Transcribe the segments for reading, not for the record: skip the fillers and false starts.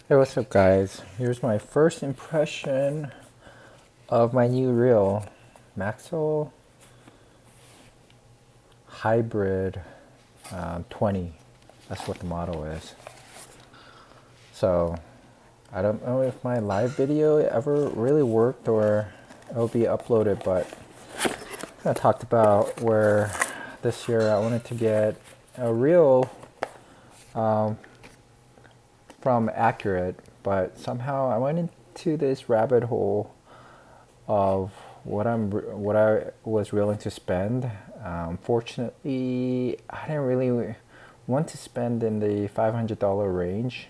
Hey, what's up, guys? Here's my first impression of my new reel, Maxel Hybrid 20. That's what the model is. So, I don't know if my live video ever really worked or it'll be uploaded, but I talked about where this year I wanted to get a reel from Accurate, but somehow I went into this rabbit hole of what I was willing to spend. Fortunately, I didn't really want to spend in the $500 range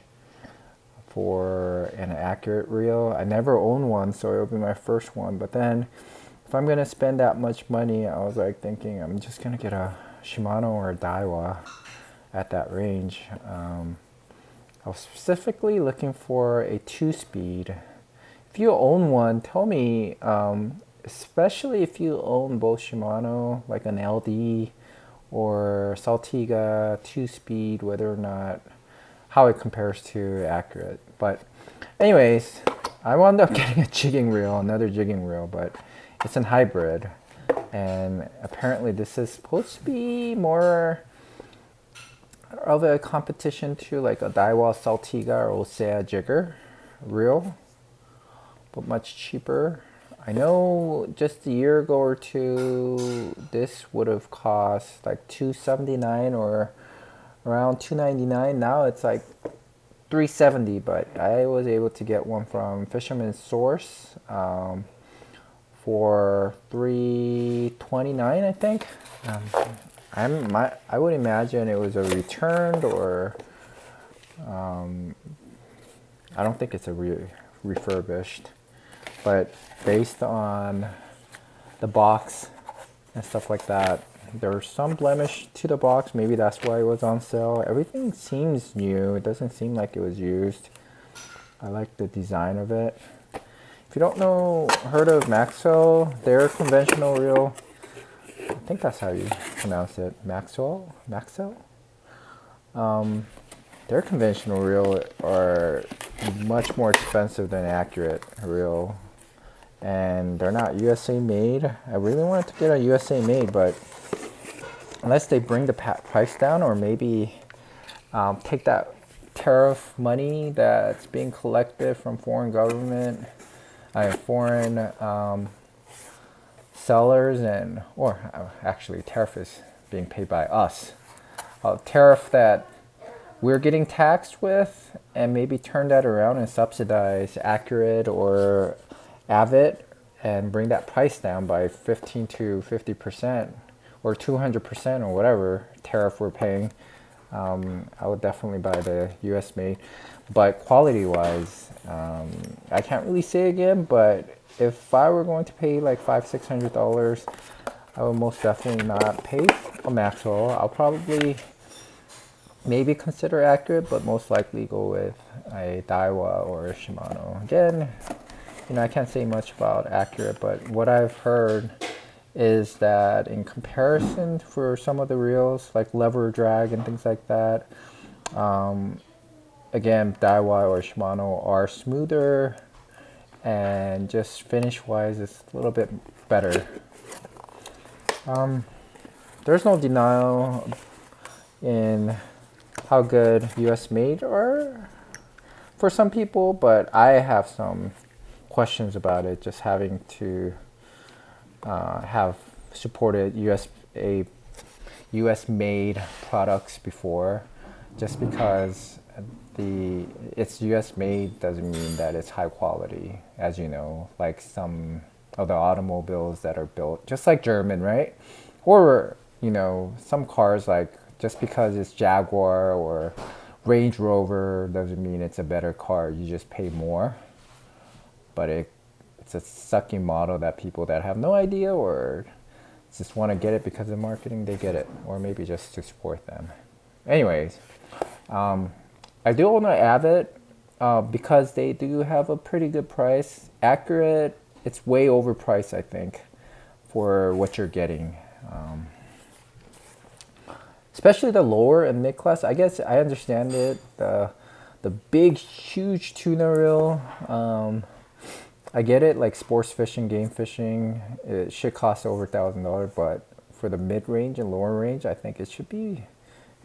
for an Accurate reel. I never owned one, so it'll be my first one. But then, if I'm gonna spend that much money, I was like thinking I'm just gonna get a Shimano or a Daiwa at that range. I was specifically looking for a 2-speed. If you own one, tell me, especially if you own both Shimano, like an LD or Saltiga 2-speed, whether or not, how it compares to Accurate. But anyways, I wound up getting a jigging reel, another jigging reel, but it's an hybrid. And apparently this is supposed to be more of a competition to like a Daiwa Saltiga or Osea jigger reel, but much cheaper. I know just a year ago or two, this would have cost like $279 or around $299. Now it's like $370, but I was able to get one from Fisherman's Source for $329, I think. I would imagine it was a returned or I don't think it's a refurbished, but based on the box and stuff like that, there's some blemish to the box. Maybe that's why it was on sale. Everything seems new. It doesn't seem like it was used. I like the design of it. If you don't know, heard of Maxel, their conventional reel, I think that's how you pronounce it, Maxel. Their conventional reel are much more expensive than Accurate reel, and they're not USA made. I really wanted to get a USA made, but unless they bring the price down, or maybe take that tariff money that's being collected from foreign government, foreign sellers, and or actually tariff is being paid by us. A tariff that we're getting taxed with, and maybe turn that around and subsidize Accurate or Avid and bring that price down by 15 to 50% or 200% or whatever tariff we're paying. I would definitely buy the US made, but quality wise, I can't really say again, but if I were going to pay like $500-600, I would most definitely not pay a Maxwell. I'll probably maybe consider Accurate, but most likely go with a Daiwa or a Shimano. Again, I can't say much about Accurate, but what I've heard is that in comparison for some of the reels, like lever drag and things like that, again, Daiwa or Shimano are smoother, and just finish wise it's a little bit better. There's no denial in how good US made are for some people, but I have some questions about it, just having to have supported US made products before. Just because it's US made doesn't mean that it's high quality, as you know, like some of the automobiles that are built just like German, right? Or some cars, like just because it's Jaguar or Range Rover doesn't mean it's a better car. You just pay more, but it's a sucking model that people that have no idea or just want to get it because of marketing, they get it, or maybe just to support them. Anyways, I do own an Avid because they do have a pretty good price. Accurate, it's way overpriced, I think, for what you're getting. Especially the lower and mid class. I guess I understand it. The The big, huge tuna reel, I get it, like sports fishing, game fishing, it should cost over $1,000, but for the mid-range and lower range, I think it should be,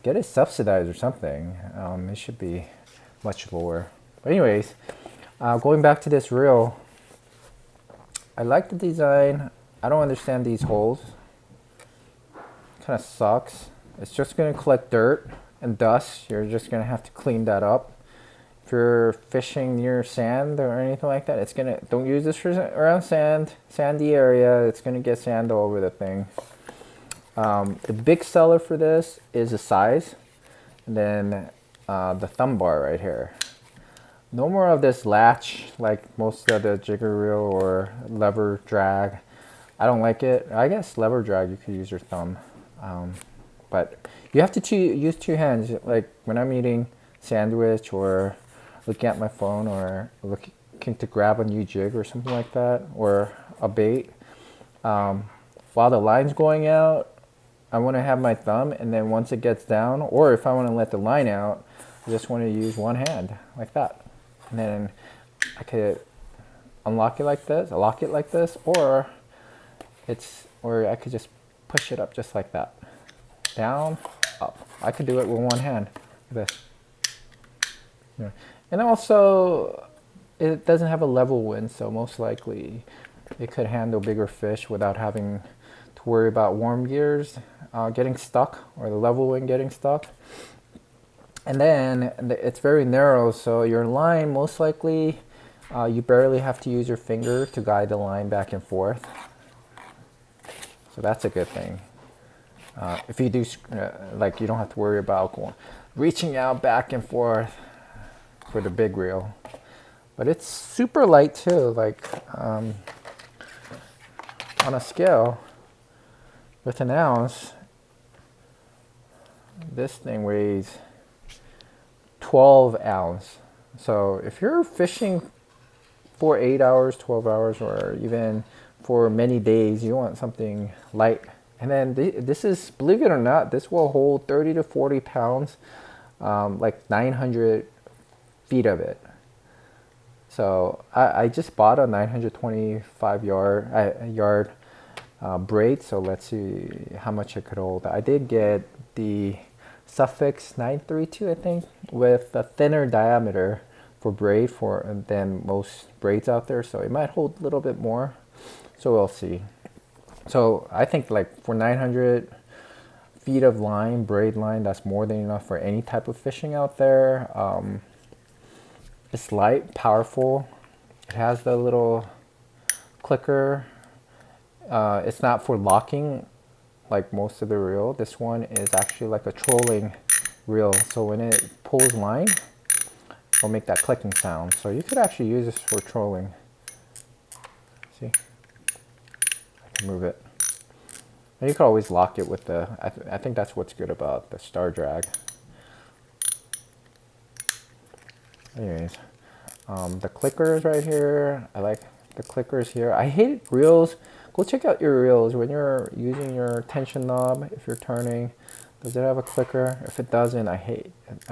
get it subsidized or something. It should be much lower. But anyways, going back to this reel, I like the design. I don't understand these holes. Kind of sucks. It's just going to collect dirt and dust. You're just going to have to clean that up. If you're fishing near sand or anything like that, it's gonna, don't use this for around sandy area. It's gonna get sand all over the thing. The big seller for this is the size, and then the thumb bar right here. No more of this latch like most of the jigger reel or lever drag. I don't like it. I guess lever drag you could use your thumb, but you have to use two hands. Like when I'm eating sandwich or looking at my phone or looking to grab a new jig or something like that, or a bait. While the line's going out, I want to have my thumb, and then once it gets down, or if I want to let the line out, I just want to use one hand like that. And then I could unlock it like this, lock it like this, or I could just push it up just like that. Down, up. I could do it with one hand, like this. Yeah. And also, it doesn't have a level wind, so most likely it could handle bigger fish without having to worry about worm gears getting stuck, or the level wind getting stuck. And then it's very narrow, so your line, most likely, you barely have to use your finger to guide the line back and forth. So that's a good thing. If you do, like, you don't have to worry about reaching out back and forth for the big reel. But it's super light too, like on a scale with an ounce, this thing weighs 12 ounce. So if you're fishing for 8 hours, 12 hours, or even for many days, you want something light. And then this is, believe it or not, this will hold 30 to 40 pounds, like 900 feet of it. So I just bought a 925 yard braid, so let's see how much it could hold. I did get the Suffix 932, I think, with a thinner diameter for braid than most braids out there, so it might hold a little bit more. So we'll see. So I think like for 900 feet of line, braid line, that's more than enough for any type of fishing out there. It's light, powerful. It has the little clicker. It's not for locking like most of the reel. This one is actually like a trolling reel. So when it pulls line, it'll make that clicking sound. So you could actually use this for trolling. See? I can move it. And you can always lock it with the, I think that's what's good about the Star Drag. Anyways, the clickers right here, I like the clickers here. I hate reels. Go check out your reels when you're using your tension knob. If you're turning, does it have a clicker? If it doesn't, I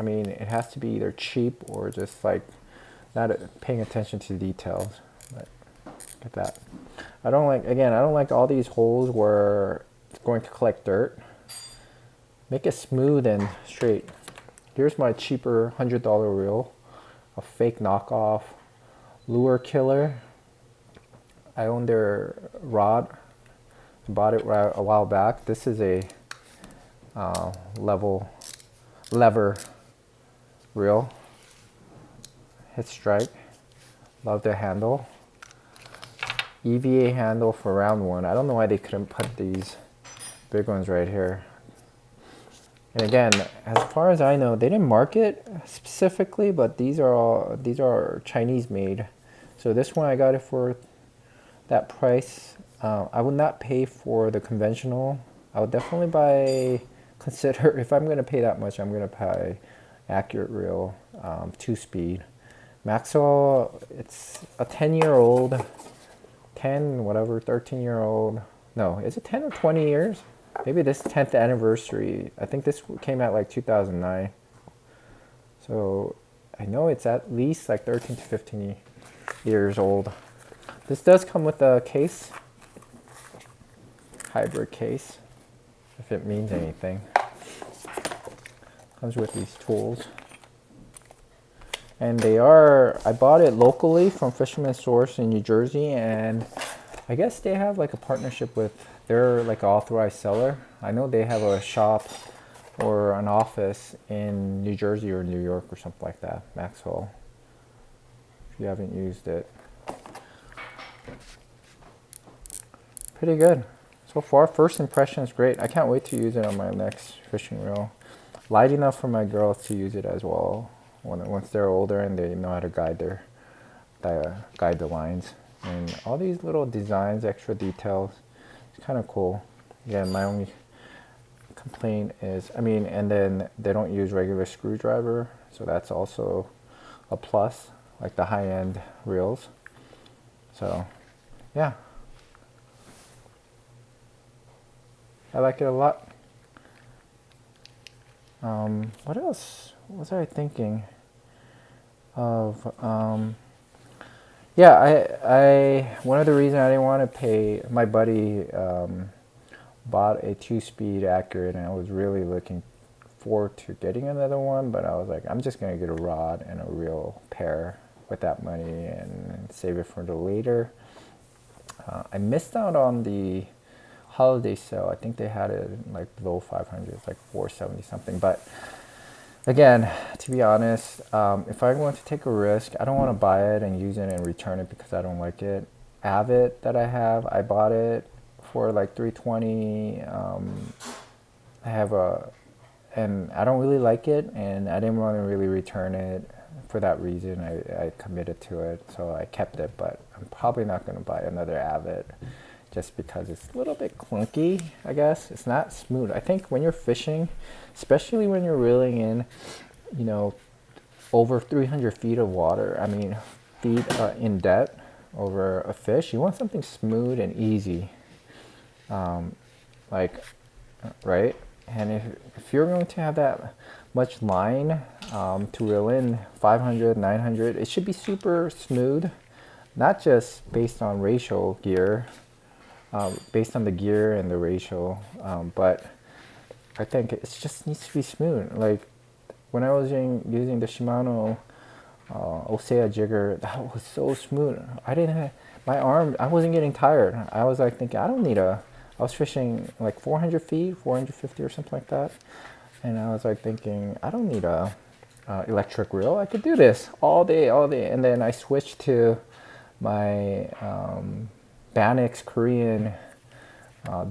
mean, it has to be either cheap or just like not paying attention to details. But look at that. I don't like all these holes where it's going to collect dirt. Make it smooth and straight. Here's my cheaper $100 reel. A fake knockoff lure killer. I own their rod. I bought it a while back. This is a lever reel. Hit strike. Love the handle. EVA handle for round one. I don't know why they couldn't put these big ones right here. And again, as far as I know, they didn't mark it specifically, but these are Chinese made. So this one I got it for that price. I would not pay for the conventional. I would definitely consider, if I'm gonna pay that much, I'm gonna pay accurate reel, 2-speed. Maxel, it's a 10-year-old, 13-year-old. No, is it 10 or 20 years? Maybe this 10th anniversary. I think this came out like 2009. So I know it's at least like 13 to 15 years old. This does come with a case, hybrid case, if it means anything. Comes with these tools. And I bought it locally from Fisherman's Source in New Jersey, and I guess they have like a partnership with, they're like an authorized seller. I know they have a shop or an office in New Jersey or New York or something like that, Maxel, if you haven't used it. Pretty good. So far, first impression is great. I can't wait to use it on my next fishing reel. Light enough for my girls to use it as well once they're older and they know how to guide the lines. And all these little designs, extra details, it's kind of cool. Again, my only complaint is, and then they don't use regular screwdriver, so that's also a plus, like the high-end reels. So, yeah. I like it a lot. What else was I thinking of? Yeah, I one of the reasons I didn't want to pay, my buddy bought a 2-speed Accurate, and I was really looking forward to getting another one, but I was like, I'm just gonna get a rod and a reel pair with that money and save it for the later. I missed out on the holiday sale. I think they had it like below 500, it's like 470 something. But again, to be honest, if I want to take a risk, I don't want to buy it and use it and return it because I don't like it. Avid that I have, I bought it for like 320. I have and I don't really like it, and I didn't want to really return it for that reason. I committed to it, so I kept it, but I'm probably not going to buy another Avid just because it's a little bit clunky, I guess. It's not smooth. I think when you're fishing, especially when you're reeling in, over 300 feet of water, feet in depth over a fish, you want something smooth and easy. Right? And if you're going to have that much line to reel in 500, 900, it should be super smooth, not just based on ratio gear, based on the gear and the ratio, but I think it just needs to be smooth. Like when I was using the Shimano Osea jigger, that was so smooth. I wasn't getting tired. I was like thinking, I was fishing like 400 feet, 450 or something like that. And I was like thinking, I don't need a electric reel. I could do this all day. And then I switched to my Banix Korean,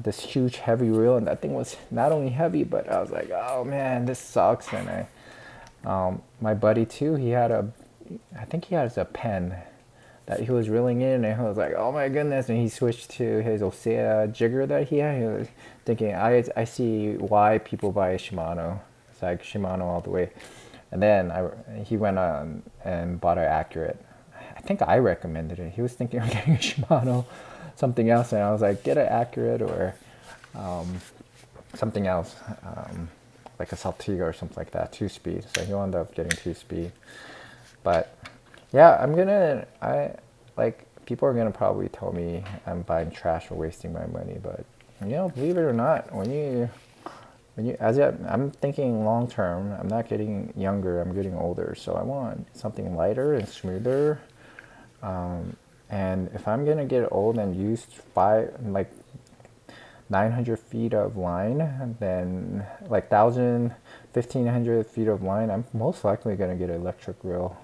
this huge heavy reel, and that thing was not only heavy, but I was like, oh man, this sucks. And my buddy too, I think he has a pen that he was reeling in, and I was like, oh my goodness. And he switched to his Osea jigger that he had. He was thinking, I see why people buy a Shimano. It's like Shimano all the way. And then he went on and bought an Accurate. I think I recommended it. He was thinking of getting a Shimano, something else, and I was like, get an Accurate or something else, like a Saltiga or something like that, 2-speed. So he wound up getting 2-speed. But yeah, people are gonna probably tell me I'm buying trash or wasting my money, but believe it or not, I'm thinking long term. I'm not getting younger, I'm getting older, so I want something lighter and smoother. And if I'm gonna get old and use 900 feet of line, then like 1,000, 1,500 feet of line, I'm most likely gonna get an electric reel.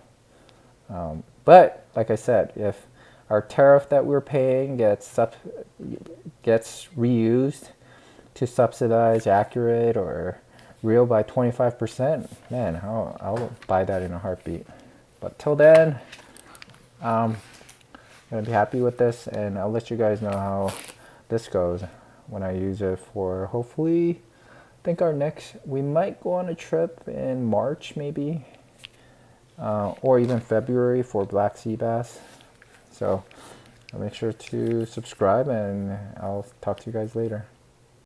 But like I said, if our tariff that we're paying gets reused to subsidize Accurate or reel by 25%, man, I'll buy that in a heartbeat. But till then, I'm gonna be happy with this, and I'll let you guys know how this goes when I use it for, hopefully, I think we might go on a trip in March maybe, or even February for black sea bass. So make sure to subscribe, and I'll talk to you guys later.